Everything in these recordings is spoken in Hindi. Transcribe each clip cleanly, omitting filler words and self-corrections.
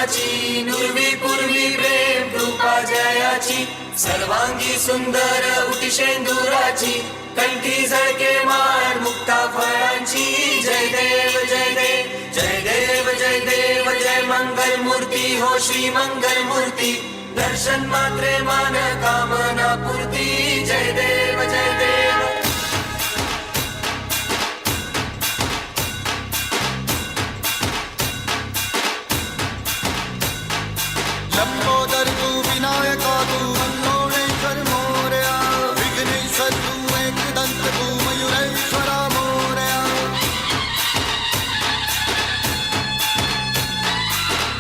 प्रेमाची नुरवी पूर्वी प्रेम कृपा जयाची सर्वांगी सुंदर उटी शेंदुराची कंठी झळके माळ मुक्ता फळांची जय देव जय देव जय देव जय देव जय मंगल मूर्ती हो श्री मंगल मूर्ती दर्शन मात्रे मान कामना पूर्ती जय देव जय देव लंबोदर तू विनायका तू मंगळेश्वर मोरया विघ्नेश्वर तू एकदंत तू मयुरेश्वरा मोरया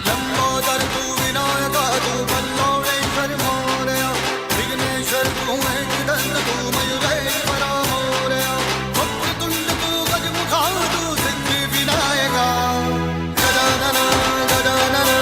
लंबोदर तू विनायका तू मंगळेश्वर मोरया विघ्नेश्वर तू एकदंत तू मयुरेश्वरा मोरया वक्रतुंड तू गजमुखा तू सिद्धी विनायका गजानन गजानन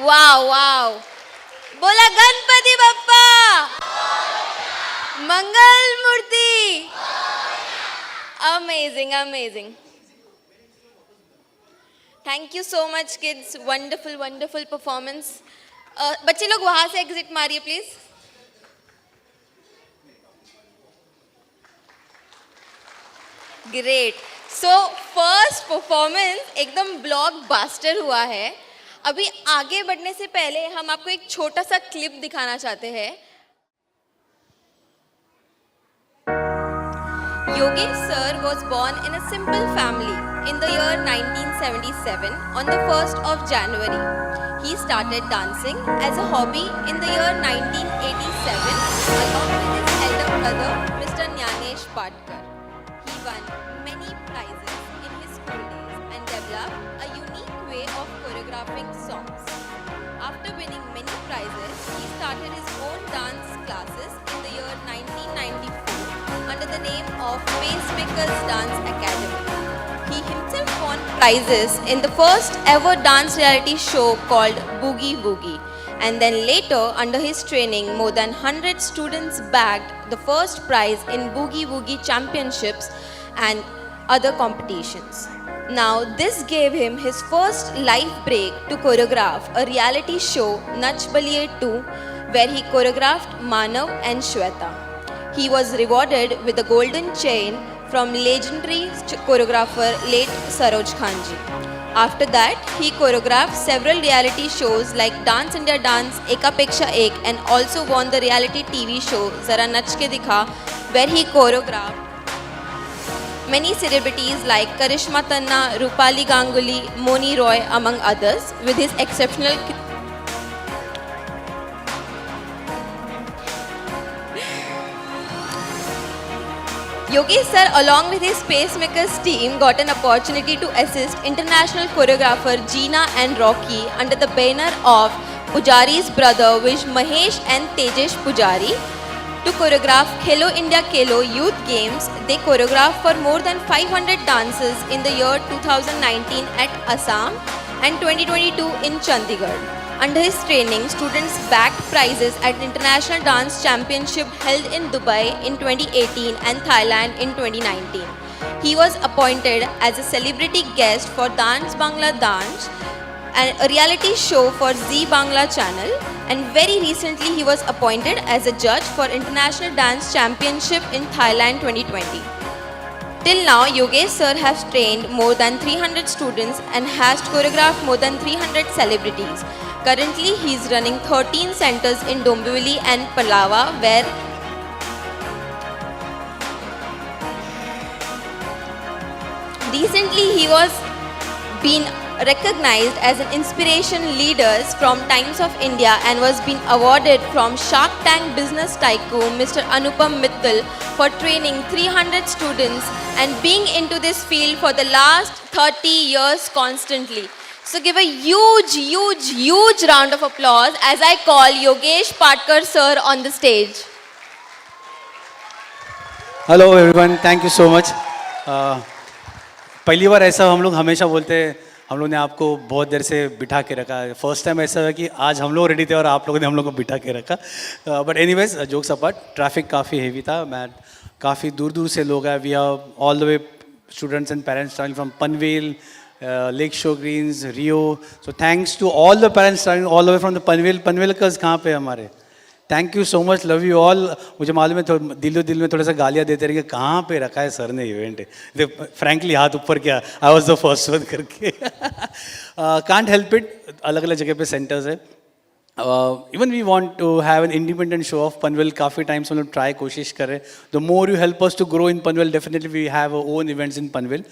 वाव वाव बोला गणपती बाप्पा मंगल मूर्ती amazing amazing thank you so much kids wonderful wonderful performance बच्चे लोग वहां से एग्जिट मारिए please great so first performance एकदम ब्लॉकबस्टर हुआ है अभी आगे बढ़ने से पहले हम आपको एक छोटा सा क्लिप दिखाना चाहते हैं Yogesh sir was born in a simple family in the year 1977 on the 1st of January. He started dancing as a hobby in the year 1987 along with his elder brother Mr. Jnanesh Patkar. He won many prizes in his school days and developed a unique way of choreographing songs. After winning many prizes, he started his own dance classes in the year 1994 under the name of Pacemakers Dance Academy. He himself won prizes in the first ever dance reality show called Boogie Woogie. And then later, under his training, more than 100 students bagged the first prize in Boogie Woogie championships and other competitions. Now, this gave him his first life break to choreograph a reality show, Nach Baliye 2, where he choreographed Manav and Shweta. He was rewarded with a golden chain from legendary choreographer late Saroj Khanji. After that, he choreographed several reality shows like Dance India Dance, Ekapeksha Ek, and also won the reality TV show Zara Nach Ke Dikha, where he choreographed many celebrities like Karishma Tanna, Rupali Ganguly, Moni Roy, among others, with his exceptional Yogesh sir, along with his Pacemakers team, got an opportunity to assist international choreographer Jeena and Rocky under the banner of Pujari's brother Vish Mahesh and Tejesh Pujari to choreograph Khelo India Khelo Youth Games. They choreographed for more than 500 dances in the year 2019 at Assam and 2022 in Chandigarh. Under his training, students bagged prizes at International Dance Championship held in Dubai in 2018 and Thailand in 2019. he was appointed as a celebrity guest for Dance Bangla Dance, a reality show for Zee Bangla channel, and very recently he was appointed as a judge for International Dance Championship in Thailand 2020. Till now, Yogesh sir has trained more than 300 students and has choreographed more than 300 celebrities. Currently, he is running 13 centers in Dombivli and Palava, where recently he was being recognized as an inspiration leaders from Times of India and was being awarded from Shark Tank business tycoon Mr. Anupam Mittal for training 300 students and being into this field for the last 30 years constantly. So give a huge round of applause as I call Yogesh Patkar sir on the stage. Hello everyone, thank you so much. पहली बार ऐसा हम लोग हमेशा बोलते हैं, हम लोग ने आपको बहुत देर से बिठा के रखा है. फर्स्ट टाइम ऐसा है कि आज हम लोग रेडी थे और आप लोगों ने हम लोग को बिठा के रखा. But anyways, jokes apart, traffic काफ़ी हेवी था. मैं काफ़ी दूर दूर से लोग आए. We are all the way students and parents travelling from Panvel, lake shore greens, Rio. So thanks to all the parents travelling all the way from the Panvel. पनवेलकर्स कहाँ पे हमारे? Thank you so much, love you all. मुझे मालूम है दिल में थोड़ा सा गालियाँ देते रहे कि कहाँ पे रखा है सर ने इवेंट. फ्रैंकली हाथ ऊपर किया, I was the first one करके. कांट हेल्प इट, अलग अलग जगह पे सेंटर्स है. Even we want to have an independent show of Panvel. काफ़ी टाइम से हम लोग ट्राई कोशिश कर रहे हैं. The more you help us to grow in Panvel, definitely we have own events in Panvel.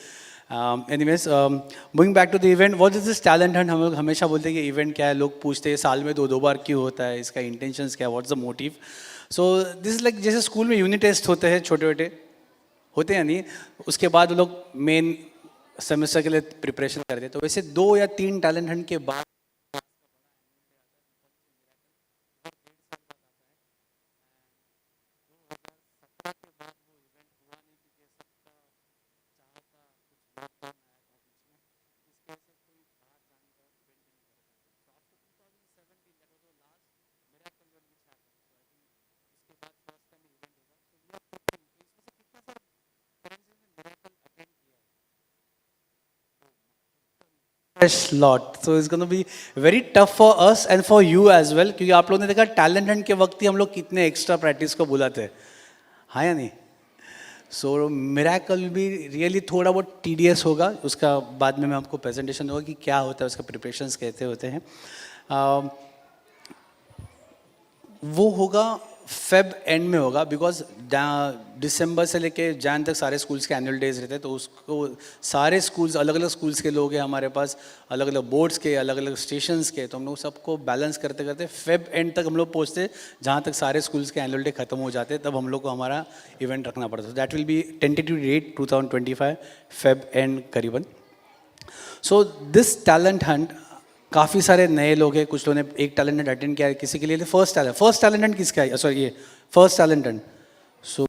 Anyways, moving back to the event, what is this talent hunt? हम लोग हमेशा बोलते हैं कि इवेंट क्या है. लोग पूछते हैं साल में दो बार क्यों होता है, इसका इंटेंशंस क्या है, what's the motive. So this is like जैसे स्कूल में यूनिट टेस्ट होते हैं, छोटे छोटे होते हैं नहीं, उसके बाद वो लोग मेन सेमेस्टर के लिए प्रिपरेशन करते हैं. तो वैसे 2 या 3 टैलेंट हंट के बाद lot. So it's going to be very tough for us and for you as well, क्योंकि आप लोगों ने देखा टैलेंट हंट के वक्त ही हम लोग कितने एक्स्ट्रा प्रैक्टिस को बुलाते हैं, हाँ या नहीं? सो मिरेकल भी रियली थोड़ा बहुत टीडियस होगा. उसका बाद में मैं आपको प्रेजेंटेशन होगा कि क्या होता है, उसका प्रिपरेशंस कैसे होते हैं. वो होगा फेब एंड में होगा, बिकॉज दिसंबर से लेके जैन तक सारे स्कूल्स के एनुअल डेज रहते हैं. तो उसको सारे स्कूल्स, अलग अलग स्कूल्स के लोग हैं हमारे पास, अलग अलग बोर्ड्स के, अलग अलग स्टेशंस के. तो हम लोग सबको बैलेंस करते करते फेब एंड तक हम लोग पहुँचते, जहाँ तक सारे स्कूल्स के एनुअल डे खत्म हो जाते, तब हम लोग को हमारा इवेंट रखना पड़ता है. That will be tentative date 2025 Feb end करीबन. सो दिस टैलेंट हंट, काफ़ी सारे नए लोग हैं. कुछ लोगों ने एक टैलेंट हंट अटेंड किया है, किसी के लिए फर्स्ट टैलेंट हंट किसका है? सॉरी, ये फर्स्ट टैलेंट हंट. सो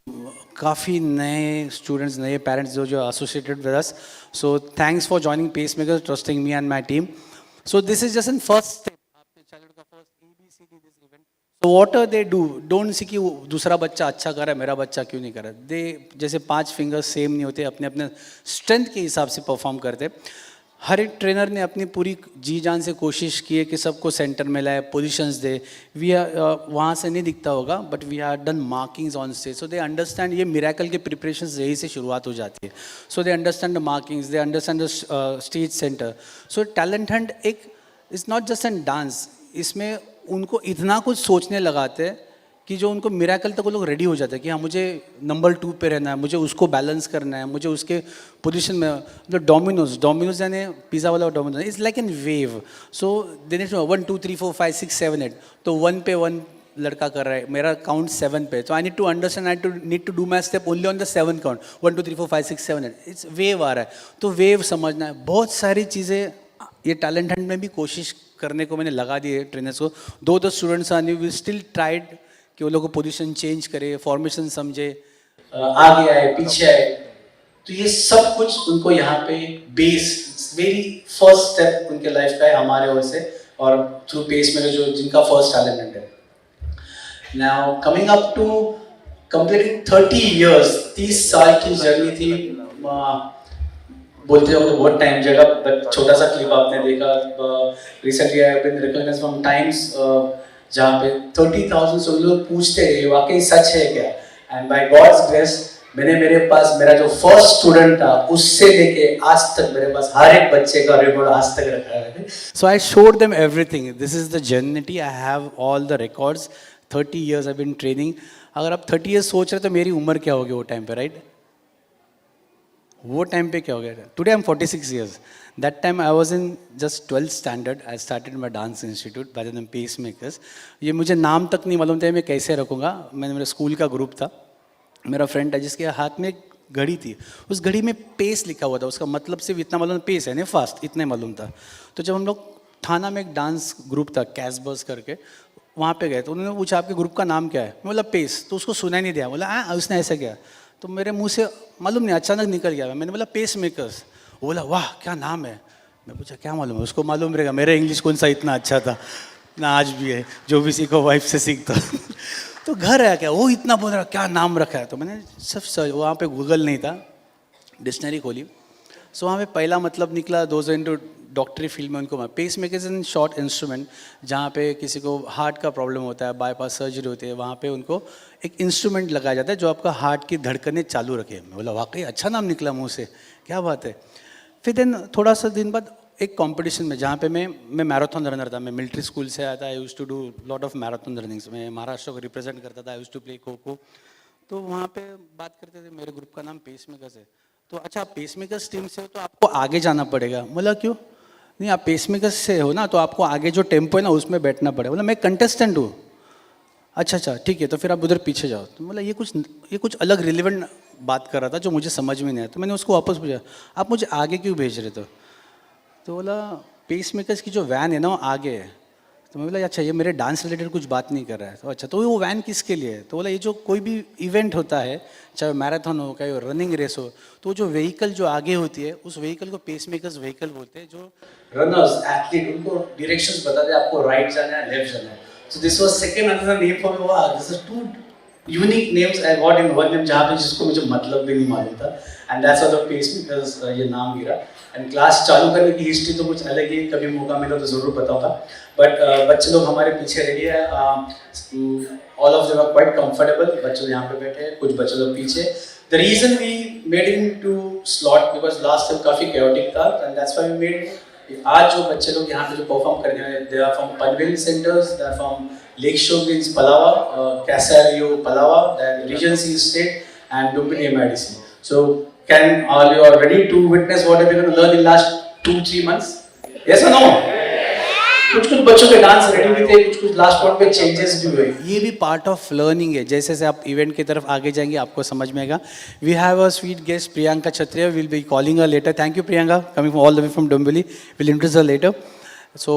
काफ़ी नए स्टूडेंट्स, नए पेरेंट्स जो associated with us. So thanks for joining Pacemaker, trusting me and my team. So this is just an first step. आपके चाइल्ड का first ABCD this event. So what are they do, don't see कि दूसरा बच्चा अच्छा कर रहा है, मेरा बच्चा क्यों नहीं कर रहा. दे जैसे 5 फिंगर्स सेम नहीं होते, अपने अपने स्ट्रेंथ के हिसाब से परफॉर्म करते. हर एक ट्रेनर ने अपनी पूरी जी जान से कोशिश की है कि सबको सेंटर में लाए, पोजीशंस दे. वी वहाँ से नहीं दिखता होगा, but we are done markings on stage. So they understand. ये मिरेकल के प्रिपरेशंस यही से शुरुआत हो जाती है. So they understand the markings, they understand the stage center. So talent hunt एक is not just an dance. इसमें उनको इतना कुछ सोचने लगाते हैं कि जो उनको मिरेकल तक वो लोग रेडी हो जाते हैं कि हाँ, मुझे नंबर 2 पे रहना है, मुझे उसको बैलेंस करना है, मुझे उसके पोजीशन में. मतलब डोमिनोज यानी पिज़्ज़ा वाला Domino's is like an wave. So they need to 1 2 3 4 5 6 7 8. तो 1 पे 1 लड़का कर रहा है, मेरा काउंट 7 पे. तो I need to understand, I need to do my step only on the 7 count. 1 2 3 4 5 6 7 8. It's wave आ रहा है, तो वेव समझना है. बहुत सारी चीज़ें ये टैलेंट हंट में भी कोशिश करने को मैंने लगा दी है ट्रेनर्स को. दो students are new, we still tried कि वो लोग को पोजीशन चेंज करे, फॉर्मेशन समझे, आगे आए, पीछे आए. तो ये सब कुछ उनको यहाँ पे बेस, वेरी फर्स्ट स्टेप उनके लाइफ का है हमारे ओर से, और थ्रू पेस में जो जिनका फर्स्ट टैलेंट है. Now coming up to completing 30 years, 30 साल की जर्नी थी बोलते वक्त बहुत टाइम जगह, बट छोटा सा क्लिप आपने देखा recently I have been recognised from Times, जहाँ पे 30,000 से लोग पूछते हैं ये वाकई सच है क्या, एंड बाय गॉड्स ग्रेस मैंने मेरे पास मेरा जो फर्स्ट स्टूडेंट था उससे लेके आज तक मेरे पास हर एक बच्चे का रिकॉर्ड आज तक रखा है. So I showed them everything. This is the genuinity. I have all the records. 30 years I been training. अगर आप 30 years सोच रहे तो मेरी उम्र क्या होगी वो टाइम पे, राइट? वो टाइम पे क्या हो गया? Today I am 46 years. That time I was in just 12th standard. I started my dance institute by the name pacemakers. ये मुझे नाम तक नहीं मालूम था मैं कैसे रखूँगा. मैंने मेरे स्कूल का ग्रुप था. मेरा फ्रेंड है जिसके हाथ में एक घड़ी थी. उस घड़ी में पेस लिखा हुआ था. उसका मतलब सिर्फ इतना मालूम, पेस है नहीं फास्ट, इतना मालूम था. तो जब हम लोग थाना में एक डांस ग्रुप था कैसबर्स करके, वहाँ पे गए तो उन्होंने पूछा आपके ग्रुप का नाम क्या है. मैं बोला पेस. तो उसको सुनाई नहीं दिया. बोला हाँ उसने ऐसा किया. तो मेरे मुंह से मालूम नहीं अचानक निकल गया. मैंने बोला पेस मेकर्स. वो बोला वाह क्या नाम है. मैं पूछा क्या मालूम है. उसको मालूम रहेगा मेरा इंग्लिश कौन सा इतना अच्छा था ना, आज भी है. जो भी सीखो वाइफ से सीखता. तो घर है क्या, वो इतना बोल रहा क्या नाम रखा है. तो मैंने सब सर्च, वहाँ पे गूगल नहीं था, डिक्शनरी खोली. सो वहाँ पे पहला मतलब निकला दोज इनटू डॉक्टरी फील्ड में. उनको pacemakers in short instrument, जहाँ पे किसी को हार्ट का प्रॉब्लम होता है, बाईपास सर्जरी होती है, वहाँ पे उनको एक इंस्ट्रूमेंट लगाया जाता है जो आपका हार्ट की धड़कनें चालू रखे. मैं बोला वाकई अच्छा नाम निकला मुँह से, क्या बात है. फिर देन थोड़ा सा दिन बाद एक कंपटीशन में, जहाँ पे मैं मैराथन रनर था. मैं मिलिट्री स्कूल से आया था. I used to do lot of marathon runnings. मैं महाराष्ट्र को रिप्रेजेंट करता था. I used to play kho kho. तो वहाँ पे बात करते थे मेरे ग्रुप का नाम पेसमेकर्स है. तो अच्छा आप पेसमेकर्स टीम से हो तो आपको आगे जाना पड़ेगा. बोला क्यों. नहीं आप पेसमेकर्स से हो ना तो आपको आगे जो टेम्पो है ना उसमें बैठना पड़ेगा. बोला मैं कंटेस्टेंट हूँ. अच्छा ठीक है तो फिर आप उधर पीछे जाओ. तो बोला ये कुछ अलग रिलेवेंट बात कर रहा था जो मुझे समझ में नहीं आया. तो मैंने उसको वापस पूछा आप मुझे आगे क्यों भेज रहे थे. तो बोला पेस मेकर्स की जो वैन है ना वो आगे है. तो मैं बोला अच्छा ये मेरे डांस रिलेटेड कुछ बात नहीं कर रहा है. तो अच्छा तो वो वैन किसके लिए है. तो बोला ये जो कोई भी इवेंट होता है, चाहे मैराथन हो, चाहे रनिंग रेस हो, तो जो व्हीकल जो आगे होती है उस व्हीकल को पेस मेकर्स व्हीकल बोलते हैं. जो रनर्स एथलीट उनको डायरेक्शंस बताते हैं आपको राइट जाना है लेफ्ट जाना है. So this was second another name for me. वाह this is two unique names I got in one name, जहाँ पे जिसको मुझे मतलब भी नहीं मालूम था. And that's how the pacemakers ये नाम गिरा. एंड क्लास चालू करने की हिस्ट्री तो कुछ अलग ही, कभी मौका मिला तो ज़रूर बताऊंगा. बट बच्चे लोग हमारे पीछे रेडी है. All of them are quite comfortable. बच्चे यहाँ पे बैठे हैं, कुछ बच्चे लोग पीछे. The reason we made in two slot because last time काफ़ी कैओटिक था and that's why we made. आज जो बच्चे लोग यहाँ पे जो परफॉर्म कर रहे हैं they are from Panvel centers, they are from lake shore greens Palava, Casa Rio Palava, then Regency State and Dumbini MIDC. So can all you are ready to witness what we are going to learn in last 2-3 months? Yes or no? कुछ बच्चों के डांस रेडी भी थे, कुछ लास्ट पॉइंट पे चेंजेस भी हुए. ये भी पार्ट ऑफ लर्निंग है. जैसे जैसे आप इवेंट की तरफ आगे जाएंगे आपको समझ में आएगा. We have a sweet guest Priyanka Kshatriya. Will be calling her later. Thank you Priyanka coming all the way from Dombivli. Will introduce her later. So,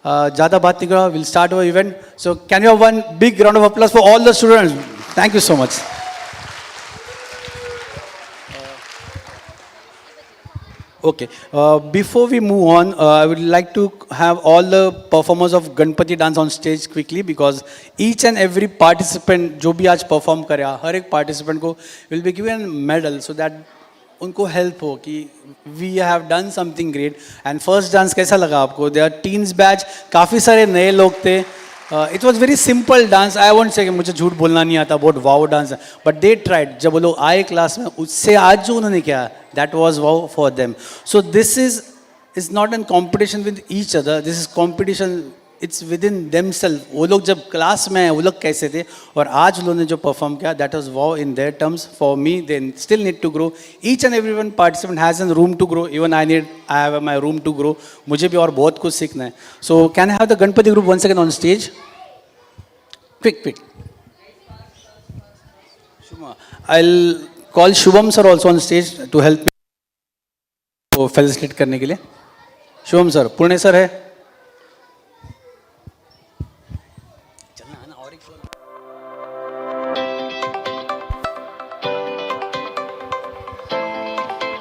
ज़्यादा बात नहीं करो. We'll start our event. So, can you have one big round of applause for all the students? Thank you so much. Okay. Before we move on, I would like to have all the performers of Ganpati dance on stage quickly because each and every participant जो भी आज perform करेगा, हर एक participant को will be given medal so that उनको हेल्प हो कि we have done something great. And first dance कैसा लगा आपको. दे आर टीन्स बैच, काफ़ी सारे नए लोग थे. It was very simple dance. I want से कि मुझे झूठ बोलना नहीं आता, बहुत वाओ डांस है. But they tried. जब वो लोग आए क्लास में उससे आज जो उन्होंने किया that was wow for them. So this is not an competition with each other. This is competition it's with in themself. वो लोग जब क्लास में वो लोग कैसे थे और आज उन्होंने जो परफॉर्म किया that was wow in their terms. For me they still need to grow. Each and every one participant has an room to grow. Even I have my room to grow. मुझे भी और बहुत कुछ सीखना है. So can I have the Ganpati group one second on stage. Quick. I will call Shubham sir also on stage to help me facilitate करने के लिए. शुभम सर, पुणे सर है.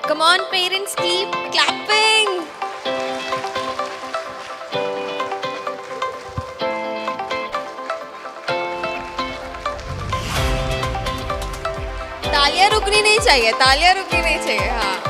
Come on, parents, keep clapping. तालियां रुकनी नहीं चाहिए, तालियां रुकनी नहीं चाहिए हाँ.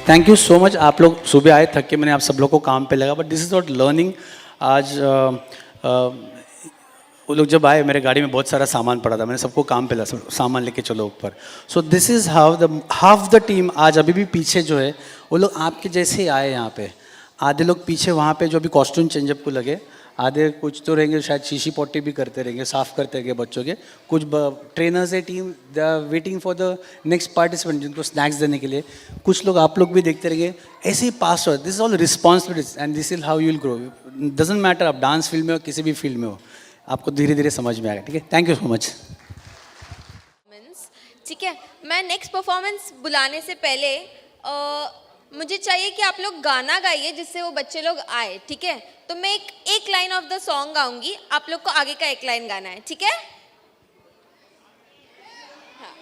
Thank you so much. आप लोग सुबह आए थक के, मैंने आप सब लोग को काम पे लगा, but this is not learning. आज वो लोग जब आए मेरे गाड़ी में बहुत सारा सामान पड़ा था, मैंने सबको काम पे लगा, सामान लेके चलो ऊपर. So this is how the half the team आज अभी भी पीछे जो है वो लोग आपके जैसे ही आए यहाँ पे. आधे लोग पीछे वहाँ पे जो भी कॉस्ट्यूम चेंजअप को लगे, आधे कुछ तो रहेंगे शायद शीशी पोटी भी करते रहेंगे, साफ़ करते रहेंगे बच्चों के. कुछ ट्रेनर्स है team, they are waiting for the next participant जिनको स्नैक्स देने के लिए. कुछ लोग आप लोग भी देखते रहेंगे, ऐसे ही पास हो. This is all responsibilities and this is how you will grow. Doesn't matter आप डांस फील्ड में हो, किसी भी फील्ड में हो, आपको धीरे धीरे समझ में आएगा. ठीक है, थैंक यू सो मच. ठीक है, मैं नेक्स्ट परफॉर्मेंस बुलाने से पहले मुझे चाहिए कि आप लोग गाना गाइए जिससे वो बच्चे लोग आए. ठीक है, तो मैं एक लाइन ऑफ द सॉन्ग गाऊंगी, आप लोग को आगे का एक लाइन गाना है. ठीक है हाँ.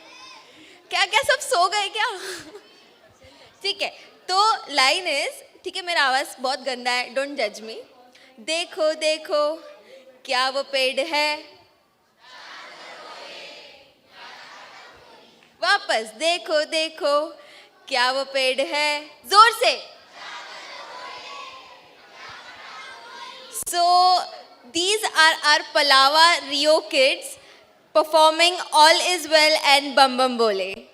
क्या क्या सब सो गए क्या? ठीक है, तो लाइन इज, ठीक है मेरा आवाज़ बहुत गंदा है, डोंट जज मी. देखो देखो क्या वो पेड़ है, वापस देखो देखो क्या वो पेड़ है, जोर से. So these are our Palava Rio kids performing All Is Well and Bam Bam Bole.